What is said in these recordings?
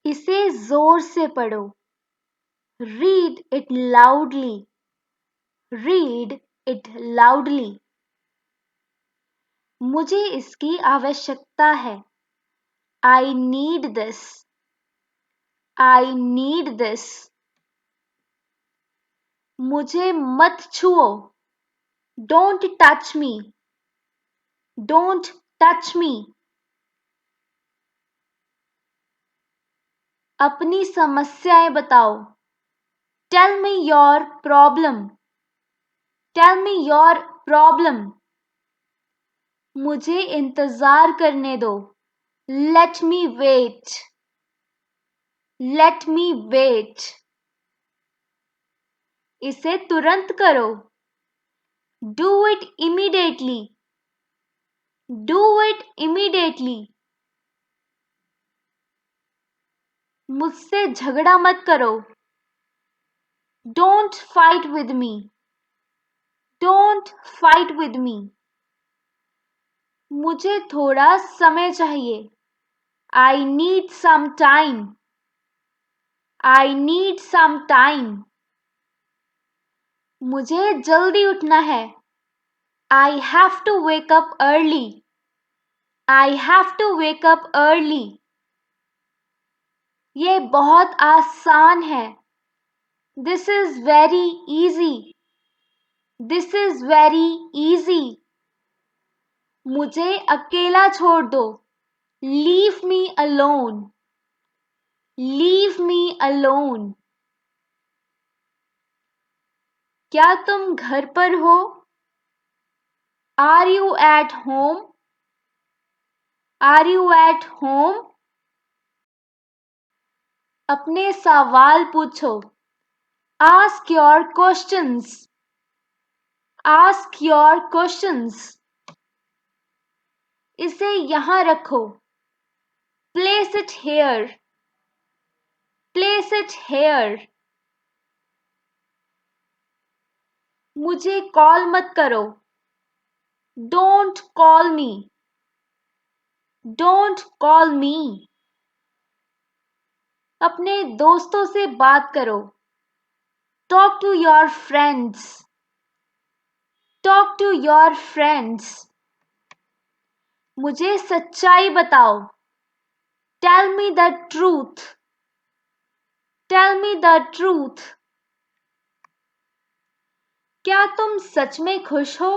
इसे जोर से पढ़ो. Read it loudly. Read it loudly. मुझे इसकी आवश्यकता है. I need this. I need this. मुझे मत छुओ. Don't touch me. Don't touch me. अपनी समस्याएं बताओ. Tell me your problem. Tell me your problem. मुझे इंतजार करने दो. Let me wait. Let me wait. इसे तुरंत करो. Do it immediately. Do it immediately. मुझसे झगड़ा मत करो. Don't fight with me. Don't fight with me. मुझे थोड़ा समय चाहिए. I need some time. I need some time. मुझे जल्दी उठना है. I have to wake up early. I have to wake up early. ये बहुत आसान है. This is very easy. This is very easy. मुझे अकेला छोड़ दो. Leave me alone. Leave me alone. क्या तुम घर पर हो? Are you at home? Are you at home? अपने सवाल पूछो. Ask your questions. Ask your questions. इसे यहाँ रखो. Place it here. Place it here. मुझे कॉल मत करो. Don't call me. Don't call me. अपने दोस्तों से बात करो. Talk to your friends. Talk to your friends. मुझे सच्चाई बताओ. Tell me the truth. Tell me the truth. क्या तुम सच में खुश हो?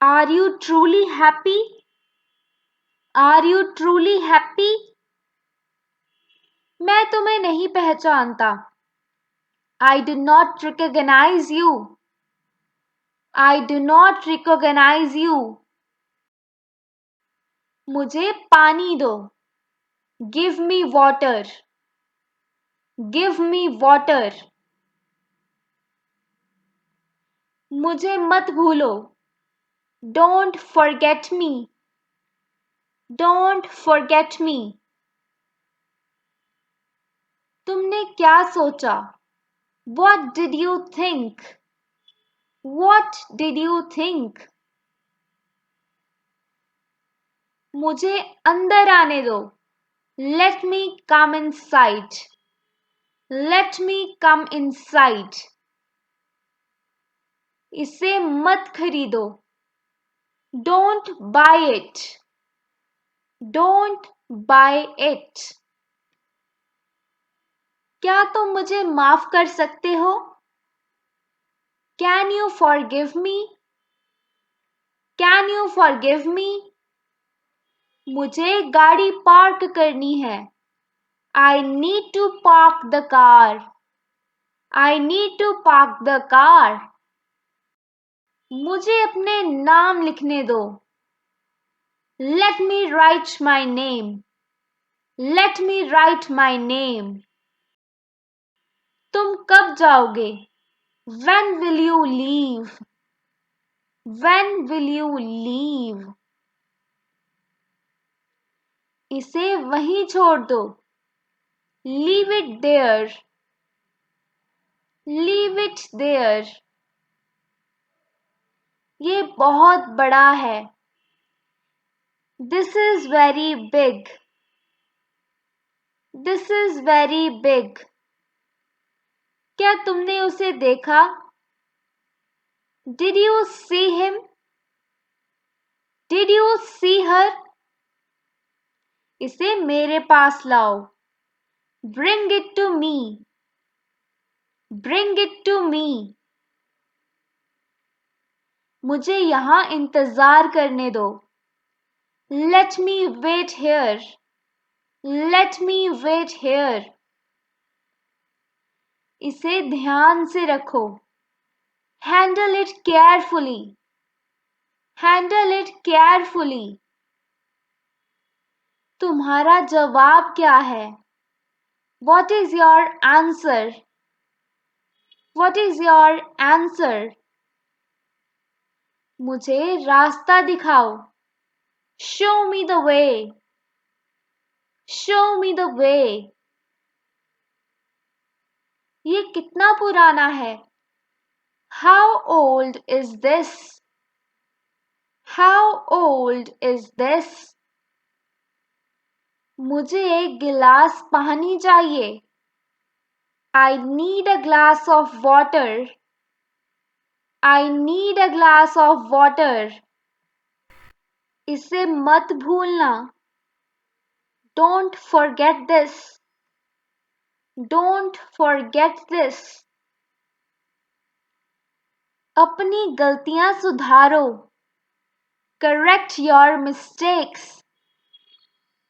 Are you truly happy? Are you truly happy? मैं तुम्हें नहीं पहचानता. I do not recognize you. I do not recognize you. मुझे पानी दो. Give me water. Give me water. मुझे मत भूलो. Don't forget me. Don't forget me. तुमने क्या सोचा? What did you think? What did you think? मुझे अंदर आने दो. Let me come inside. Let me come inside. इसे मत खरीदो. Don't buy it. Don't buy it. क्या तुम मुझे माफ कर सकते हो? Can you forgive me? Can you forgive me? मुझे गाड़ी पार्क करनी है. I need to park the car. I need to park the car. मुझे अपने नाम लिखने दो. Let me write my name. Let me write my name. तुम कब जाओगे? When will you leave? When will you leave? इसे वहीं छोड़ दो. Leave it there. Leave it there. ये बहुत बड़ा है. This is very big. This is very big. क्या तुमने उसे देखा? Did you see him? Did you see her? इसे मेरे पास लाओ. Bring it to me. Bring it to me. मुझे यहाँ इंतजार करने दो. Let me wait here. Let me wait here. इसे ध्यान से रखो. Handle it carefully. Handle it carefully. तुम्हारा जवाब क्या है? What is your answer? What is your answer? मुझे रास्ता दिखाओ. Show me the way. Show me the way. ये कितना पुराना है? How old is this? How old is this? मुझे एक गिलास पानी चाहिए. I need a glass of water. I need a glass of water. इसे मत भूलना. Don't forget this. Don't forget this. अपनी गलतियां सुधारो. Correct your mistakes.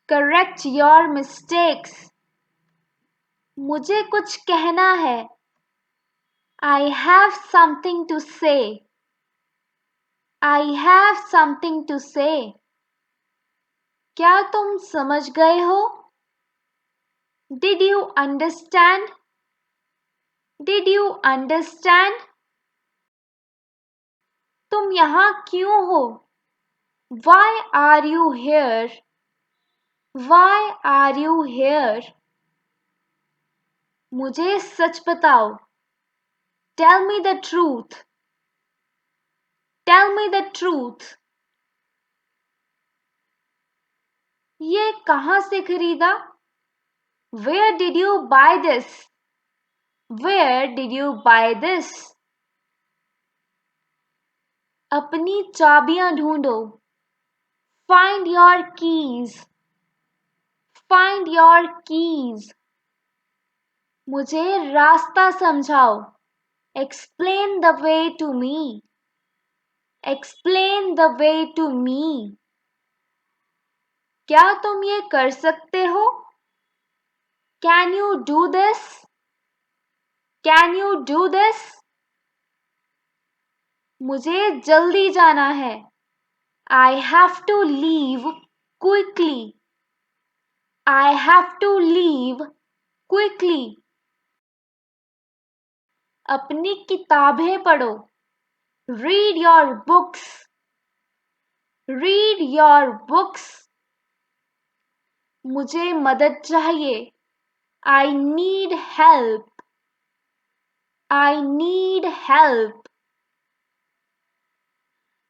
Correct your mistakes. मुझे कुछ कहना है. I have something to say. I have something to say. क्या तुम समझ गए हो? Did you understand? Did you understand? तुम यहाँ क्यों हो? Why are you here? Why are you here? मुझे सच बताओ. Tell me the truth. Tell me the truth. ये कहाँ से खरीदा? Where did you buy this? Where did you buy this? अपनी चाबियां ढूंढो. Find your keys. Find your keys. मुझे रास्ता समझाओ. Explain the way to me. Explain the way to me. क्या तुम ये कर सकते हो? Can you do this? Can you do this? मुझे जल्दी जाना है. I have to leave quickly. I have to leave quickly. अपनी किताबें पढ़ो. Read your books. Read your books. मुझे मदद चाहिए. I need help. I need help.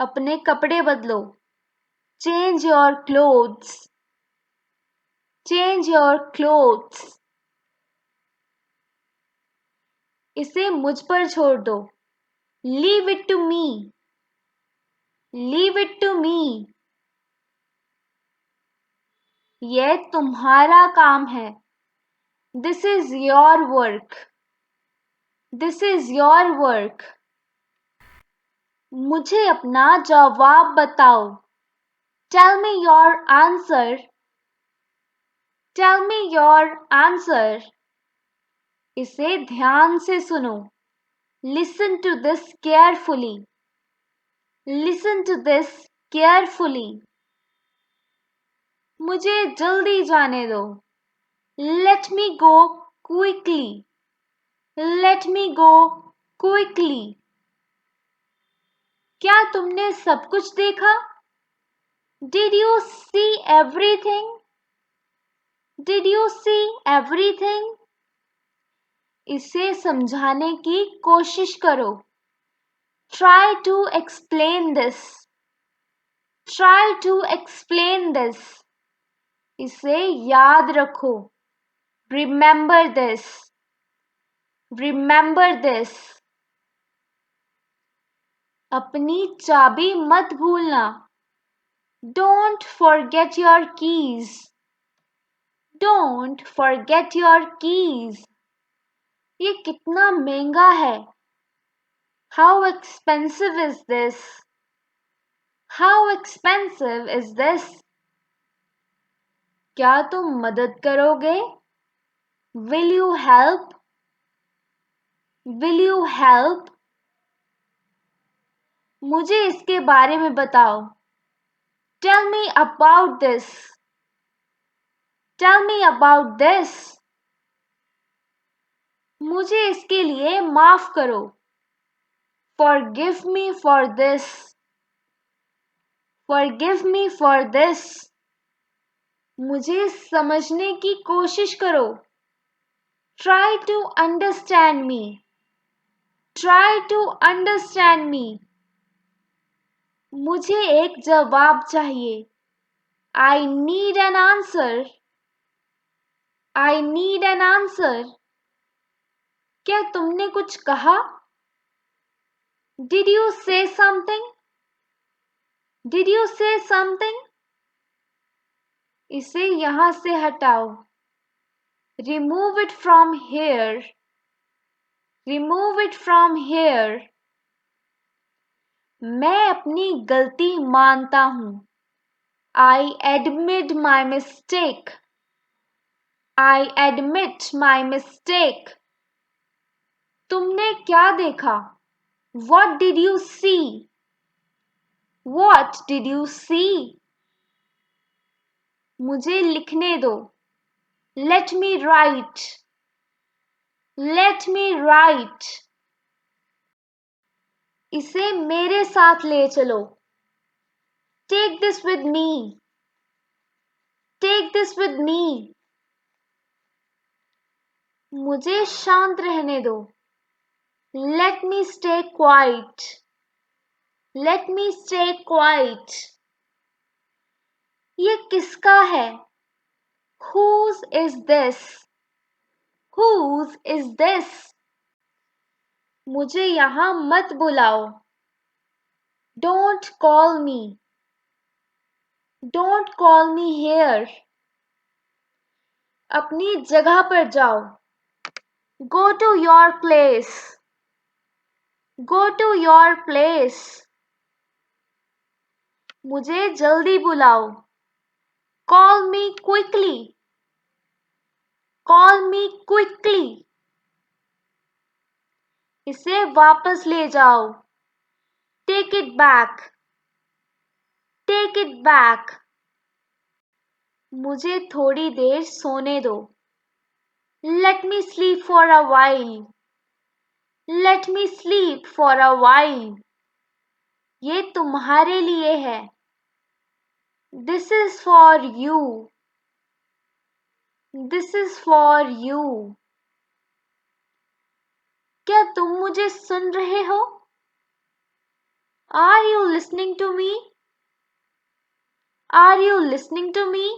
अपने कपड़े बदलो. Change your clothes. Change your clothes. इसे मुझ पर छोड़ दो. Leave it to me. Leave it to me. यह तुम्हारा काम है. This is your work. This is your work. मुझे अपना जवाब बताओ. Tell me your answer. Tell me your answer. इसे ध्यान से सुनो. Listen to this carefully. Listen to this carefully. मुझे जल्दी जाने दो. Let me go quickly. Let me go quickly. क्या तुमने सब कुछ देखा? Did you see everything? Did you see everything? इसे समझाने की कोशिश करो. Try to explain this. Try to explain this. इसे याद रखो. Remember this. Remember this. अपनी चाबी मत भूलना. Don't forget your keys. Don't forget your keys. ये कितना महंगा है. How expensive is this? How expensive is this? क्या तुम मदद करोगे? Will you help? Will you help? मुझे इसके बारे में बताओ. Tell me about this. Tell me about this. मुझे इसके लिए माफ करो. Forgive me for this. Forgive me for this. मुझे समझने की कोशिश करो. Try to understand me. Try to understand me. मुझे एक जवाब चाहिए. I need an answer. I need an answer. क्या तुमने कुछ कहा? Did you say something? Did you say something? इसे यहाँ से हटाओ. Remove it from here. Remove it from here. मैं अपनी गलती मानता हूँ. I admit my mistake. I admit my mistake. तुमने क्या देखा? What did you see? What did you see? मुझे लिखने दो. Let me write. Let me write. इसे मेरे साथ ले चलो. Take this with me. Take this with me. मुझे शांत रहने दो. Let me stay quiet. Let me stay quiet. ये किसका है? Whose is this? Whose is this? मुझे यहाँ मत बुलाओ. Don't call me. Don't call me here. अपनी जगह पर जाओ. Go to your place. Go to your place. मुझे जल्दी बुलाओ. Call me quickly. Call me quickly. इसे वापस ले जाओ. Take it back. Take it back. मुझे थोड़ी देर सोने दो. Let me sleep for a while. Let me sleep for a while. ये तुम्हारे लिए है. This is for you. This is for you. क्या तुम मुझे सुन रहे हो? Are you listening to me? Are you listening to me?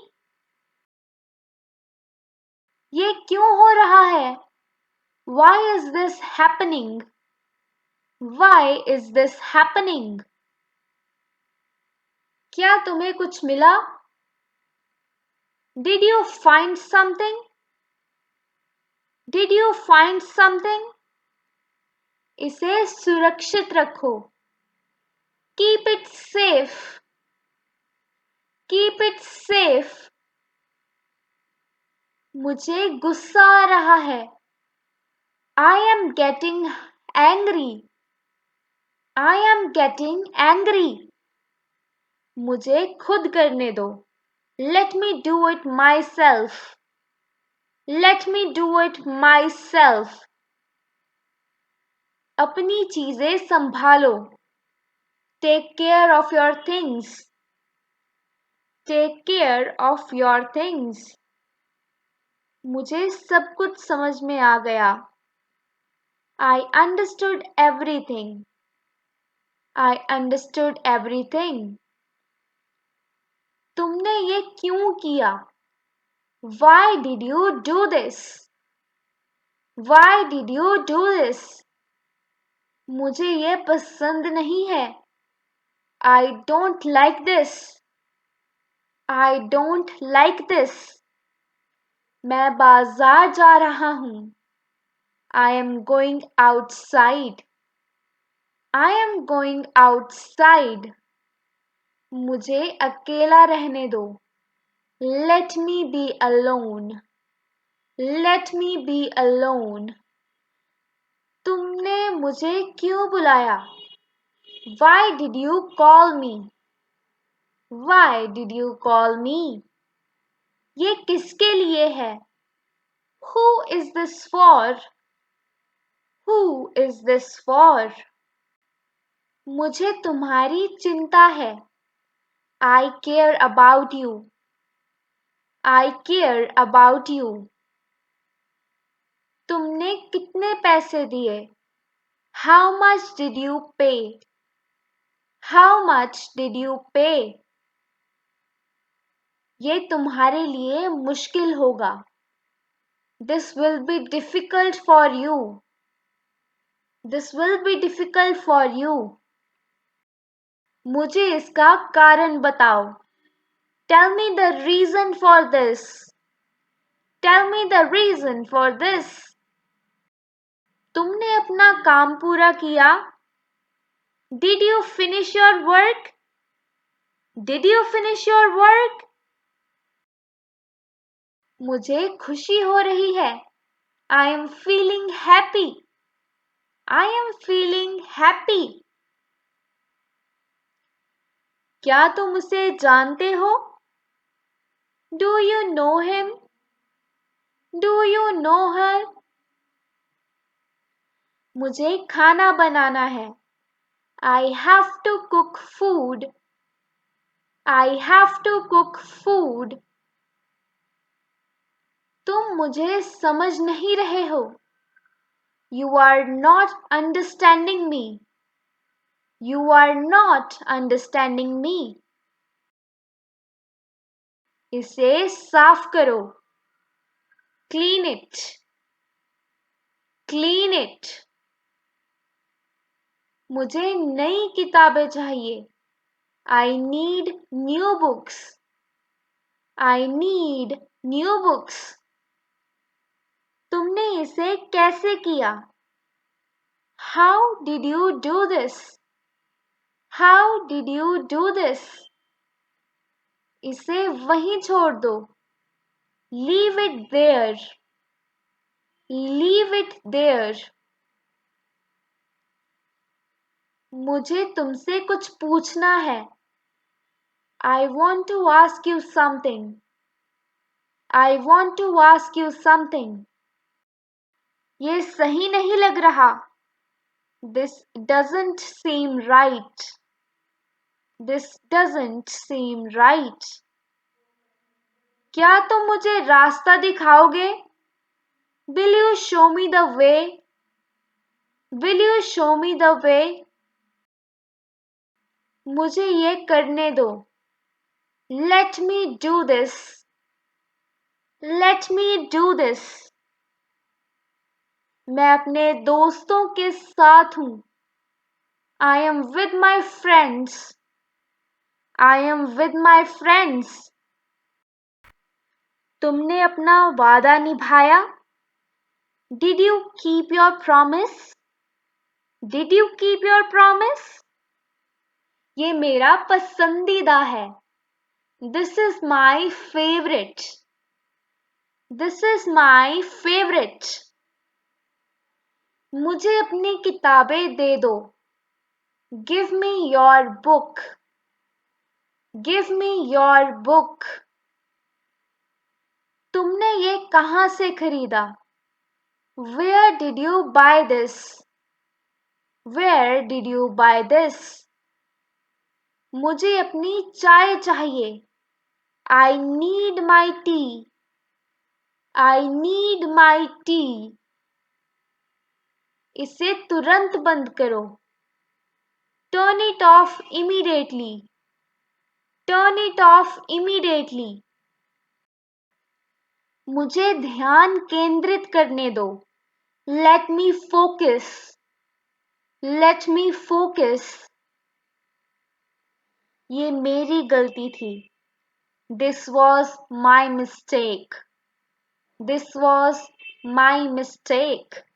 ये क्यों हो रहा है? Why is this happening? Why is this happening? क्या तुम्हें कुछ मिला? Did you find something? Did you find something? इसे सुरक्षित रखो. Keep it safe. Keep it safe. मुझे गुस्सा आ रहा है. I am getting angry. I am getting angry. मुझे खुद करने दो. Let me do it myself. Let me do it myself. अपनी चीजें संभालो. Take care of your things. Take care of your things. मुझे सब कुछ समझ में आ गया. I understood everything. I understood everything. तुमने ये क्यों किया? Why did you do this? Why did you do this? मुझे ये पसंद नहीं है. I don't like this. I don't like this. मैं बाजार जा रहा हूँ. I am going outside. I am going outside. मुझे अकेला रहने दो. Let me be alone. Let me be alone. तुमने मुझे क्यों बुलाया? Why did you call me? Why did you call me? ये किसके लिए है? Who is this for? Who is this for? मुझे तुम्हारी चिंता है. I care about you. I care about you. तुमने कितने पैसे दिए? How much did you pay? How much did you pay? ये तुम्हारे लिए मुश्किल होगा. This will be difficult for you. This will be difficult for you. मुझे इसका कारण बताओ. Tell me the reason for this. Tell me the reason for this. तुमने अपना काम पूरा किया? Did you finish your work? Did you finish your work? मुझे खुशी हो रही है. I am feeling happy. I am feeling happy. क्या तुम उसे जानते हो? Do you know him? Do you know her? मुझे खाना बनाना है. I have to cook food. I have to cook food. तुम मुझे समझ नहीं रहे हो. You are not understanding me. You are not understanding me. इसे साफ करो. Clean it. Clean it. मुझे नई किताबें चाहिए. I need new books. I need new books. तुमने इसे कैसे किया? How did you do this? How did you do this? इसे वहीं छोड़ दो. Leave it there. Leave it there. मुझे तुमसे कुछ पूछना है. I want to ask you something. I want to ask you something. ये सही नहीं लग रहा. This doesn't seem right. This doesn't seem right. क्या तुम मुझे रास्ता दिखाओगे? Will you show me the way? Will you show me the way? मुझे ये करने दो. Let me do this. Let me do this. मैं अपने दोस्तों के साथ हूँ. I am with my friends. I am with my friends. तुमने अपना वादा निभाया? Did you keep your promise? Did you keep your promise? ये मेरा पसंदीदा है. This is my favorite. This is my favorite. मुझे अपनी किताबें दे दो. Give me your book. Give me your book. तुमने ये कहाँ से खरीदा? Where did you buy this? Where did you buy this? मुझे अपनी चाय चाहिए. I need my tea. I need my tea. इसे तुरंत बंद करो. Turn it off immediately. Turn it off immediately. मुझे ध्यान केंद्रित करने दो. Let me focus. Let me focus. ये मेरी गलती थी. This was my mistake. This was my mistake.